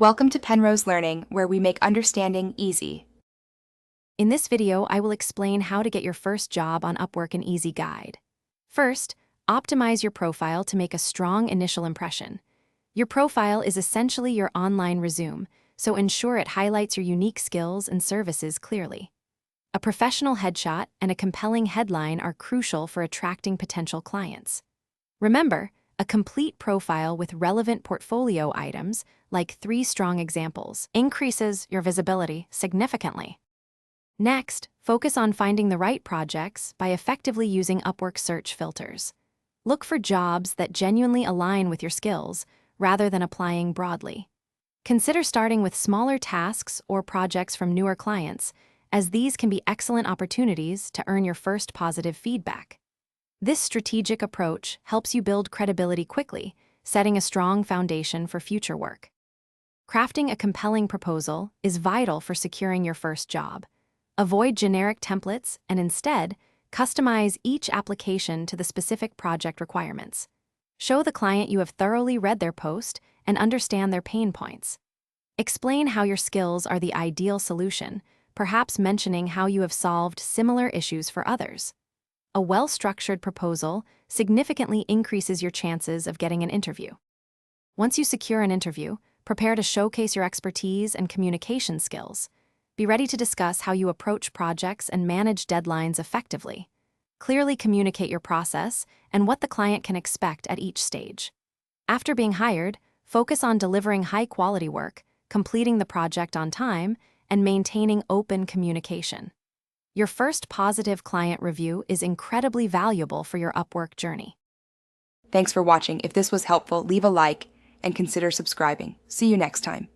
Welcome to Penrose Learning, where we make understanding easy. In this video, I will explain how to get your first job on Upwork in Easy Guide. First, optimize your profile to make a strong initial impression. Your profile is essentially your online resume, so ensure it highlights your unique skills and services clearly. A professional headshot and a compelling headline are crucial for attracting potential clients. Remember, a complete profile with relevant portfolio items, like 3 strong examples, increases your visibility significantly. Next, focus on finding the right projects by effectively using Upwork search filters. Look for jobs that genuinely align with your skills, rather than applying broadly. Consider starting with smaller tasks or projects from newer clients, as these can be excellent opportunities to earn your first positive feedback. This strategic approach helps you build credibility quickly, setting a strong foundation for future work. Crafting a compelling proposal is vital for securing your first job. Avoid generic templates and instead, customize each application to the specific project requirements. Show the client you have thoroughly read their post and understand their pain points. Explain how your skills are the ideal solution, perhaps mentioning how you have solved similar issues for others. A well-structured proposal significantly increases your chances of getting an interview. Once you secure an interview, prepare to showcase your expertise and communication skills. Be ready to discuss how you approach projects and manage deadlines effectively. Clearly communicate your process and what the client can expect at each stage. After being hired, focus on delivering high-quality work, completing the project on time, and maintaining open communication. Your first positive client review is incredibly valuable for your Upwork journey. Thanks for watching. If this was helpful, leave a like and consider subscribing. See you next time.